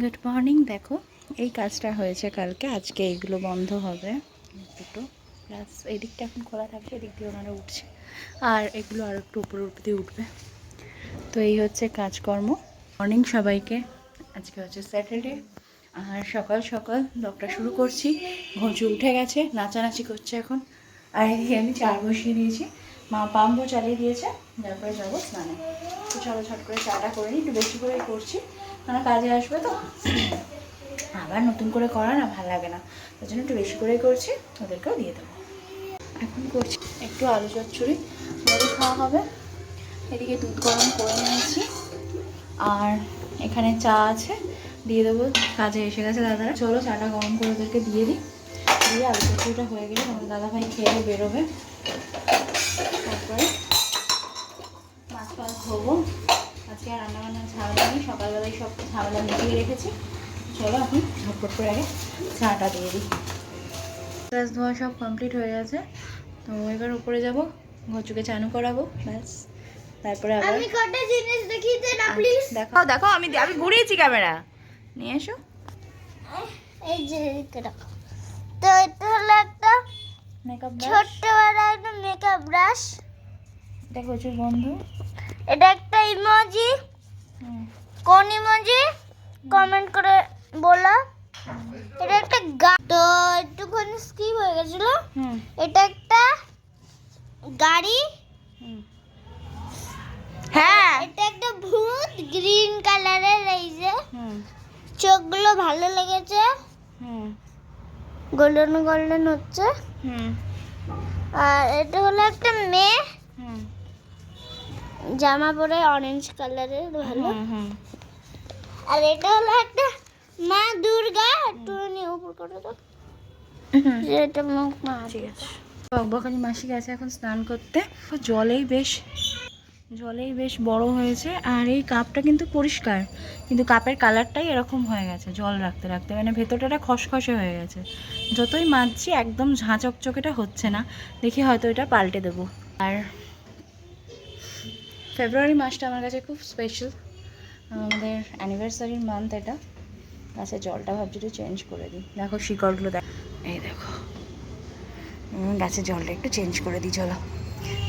Good morning. দেখো এই কাজটা হয়েছে কালকে, আজকে এইগুলো বন্ধ হবে দুটো, প্লাস এই দিকটা এখন খোলা থাকবে, এদিক দিয়ে ওনারা উঠছে আর এগুলো আর একটু উপরে দিয়ে উঠবে। তো এই হচ্ছে কাজকর্ম। মর্নিং সবাইকে। আজকে হচ্ছে স্যাটারডে আর সকাল সকাল ব্লগটা শুরু করছি। ঘঞ্চু উঠে গেছে, নাচানাচি করছে এখন। আর এদিকে আমি চা বসিয়ে দিয়েছি, মা পাম্পও চালিয়ে দিয়েছে, তারপরে যাবো স্নানে। তো চলো ঝট করে চাটা করে নিই, একটু বেশি করেই করছি, মানে কাজে আসবে তো, আবার নতুন করে করা না ভালো লাগে না, তার জন্য একটু বেশি করেই করছি, ওদেরকেও দিয়ে দেবো। এখন করছি একটু আলু চচ্চড়ি, ওদের খাওয়া হবে। এদিকে দুধ গরম করে নিয়েছি আর এখানে চা আছে, দিয়ে দেবো। কাজে এসে গেছে দাদারা, চলো চাটা গরম করে ওদেরকে দিয়ে দিই। দিয়ে আলু চচ্চড়িটা হয়ে গেলে আমাদের দাদাভাই খেয়ে বেরোবে, তারপরে মাছ ফাছ ধোবো। আজকে আর রান্নাবান্না ঝামেলা নেই, সকালবেলায় সব ঝামেলা মিটিয়ে রেখেছি। চলো এখন ঝটপট করে আগে চাটা দিয়ে দিই। গ্যাস ধোয়া সব কমপ্লিট হয়ে গেছে, তো এবার উপরে যাবো, ঘচুকে চানু করাবো, ব্যাস। তারপরে আবার আমি কটা জিনিস দেখিয়ে দে না প্লিজ। দেখো দেখো, আমি ঘুরিয়েছি ক্যামেরা, নিয়ে এসো। এই যে এটা তো এটা হলো একটা মেকআপ ব্রাশ, ছোট্ট বড় একটা মেকআপ ব্রাশ। এটা ঘচুর বন্ধু। এটা একটা ইমোজি, কোন ইমোজি কমেন্ট করে বলো। এটা একটা তো একটুখানি স্কিপ হয়ে গেছিল। এটা একটা গাড়ি, হ্যাঁ এটা একটা ভূত গ্রিন কালারের, এই যে চোখগুলো ভালো লেগেছে, গোল্ডেন গোল্ডেন হচ্ছে। আর এটা হলো একটা মেয়ে জামা পরে অরেঞ্জ কালারের, ভালো। আর এটা হলো একটা মা দুর্গা, একটু উপর করে দাও, এটা মুখ মা। ঠিক আছে। বকবকানি মাসি গেছে এখন স্নান করতে, জলেই বেশ বড় হয়েছে। আর এই কাপটা কিন্তু পরিষ্কার, কিন্তু কাপের কালারটাই এরকম হয়ে গেছে জল রাখতে রাখতে, মানে ভেতরটা খসখসে হয়ে গেছে। যতই মাজছি একদম ঝাঁ চকচকেটা হচ্ছে না, দেখি হয়তো এটা পাল্টে দেবো। আর ফেব্রুয়ারি মাসটা আমার কাছে খুব স্পেশাল, আমাদের অ্যানিভার্সারির মান্থ এটা। গাছের জলটা ভাবছি একটু চেঞ্জ করে দিই, দেখো শিকড়গুলো দেখ, এই দেখো, গাছের জলটা একটু চেঞ্জ করে দিই। চলো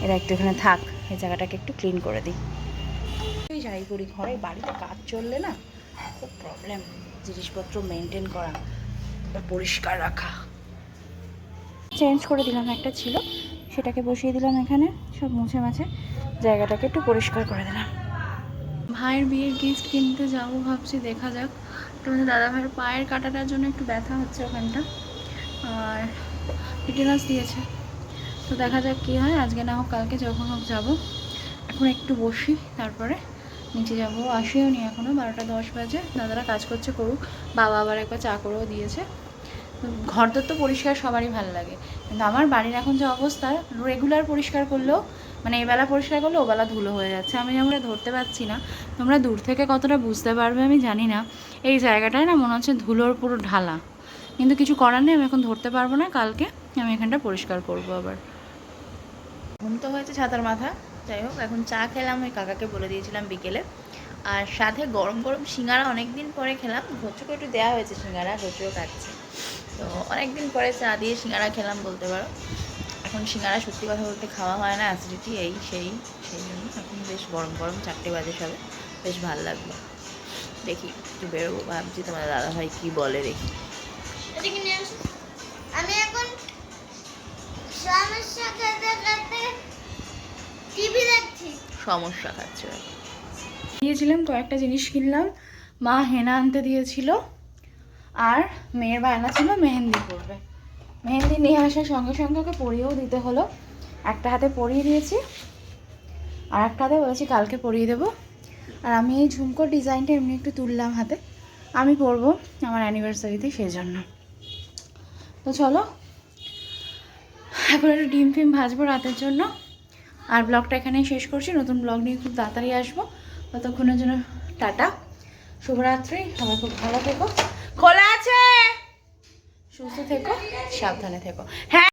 এরা একটু এখানে থাক, এই জায়গাটাকে একটু ক্লিন করে দিই। ওই যাই করি, ঘরে বাড়িতে কাজ চললে না খুব প্রবলেম, জিনিসপত্র মেনটেন করা, পরিষ্কার রাখা। চেঞ্জ করে দিলাম, একটা ছিল সেটাকে বসিয়ে দিলাম এখানে, সব মুছে মাছে জায়গাটাকে একটু পরিষ্কার করে দিলাম। ভাইয়ের বিয়ের গিফট কিনতে যাবো ভাবছি, দেখা যাক। তোমাদের দাদা ভাইয়ের পায়ের কাটাটার জন্য একটু ব্যথা হচ্ছে ওখানটা, আর টিটেনাস দিয়েছে, তো দেখা যাক কী হয়, আজকে না হোক কালকে যখন হোক যাবো। এখন একটু বসি, তারপরে নিচে যাবো। আসিও নি এখনও, 12টা 10 বাজে, দাদারা কাজ করছে করুক, বাবা আবার একবার চা করেও দিয়েছে। ঘরদোর তো পরিষ্কার সবারই ভালো লাগে, কিন্তু আমার বাড়ির এখন যে অবস্থা, রেগুলার পরিষ্কার করলেও, মানে এবেলা পরিষ্কার করলে ওবেলা ধুলো হয়ে যাচ্ছে। আমি আমরা ধরতে পারছি না, তোমরা দূর থেকে কতটা বুঝতে পারবে আমি জানি না। এই জায়গাটায় না মনে হচ্ছে ধুলোর পুরো ঢালা, কিন্তু কিছু করার নেই, আমি এখন ধরতে পারবো না, কালকে আমি এখানটা পরিষ্কার করবো আবার। ঘুম তো হয়েছে ছাতার মাথা, যাই হোক এখন চা খেলাম, ওই কাকাকে বলে দিয়েছিলাম বিকেলে, আর সাথে গরম গরম সিঙ্গারা অনেক দিন পরে খেলাম। ঘচুকে একটু দেওয়া হয়েছে সিঙ্গারা, ঘচুও খাচ্ছে, তো অনেক দিন পরে চা দিয়ে সিঙ্গারা খেলাম বলতে পারো। এখন সিঙ্গারা সত্যি কথা বলতে খাওয়া হয় না, অ্যাসিডিটি এই সেই জন্য এখন বেশ গরম গরম 4টে বাজে সবে, বেশ ভালো লাগলো। দেখি একটু বেরোবো ভাবছি, তোমাদের দাদাভাই কী বলে দেখি। আমি এখন সমস্যা খেতে টিভি দেখছি, সমস্যা খাচ্ছে। দিয়েছিলাম কয়েকটা জিনিস কিনলাম, মা হেনা আনতে দিয়েছিল, আর মেয়ের বায়না ছিল মেহেন্দি করবে। মেহেন্দি নিয়ে আসার সঙ্গে সঙ্গে ওকে পরিয়েও দিতে হলো, একটা হাতে পরিয়ে দিয়েছি আর একটা হাতে বলেছি কালকে পরিয়ে দেবো। আর আমি এই ঝুমকোর ডিজাইনটা এমনি একটু তুললাম হাতে, আমি পরবো আমার অ্যানিভার্সারিতে, সেই জন্য। তো চলো এখন একটু ডিম ফিম ভাজবো রাতের জন্য, আর ব্লগটা এখানেই শেষ করছি। নতুন ব্লগ নিয়ে খুব তাড়াতাড়ি আসবো, ততক্ষণের জন্য টাটা, শুভরাত্রি, সবাই খুব ভালো থেকো, খোলা আছে, সুস্থ থেকো, সাবধানে থেকো। হ্যাঁ।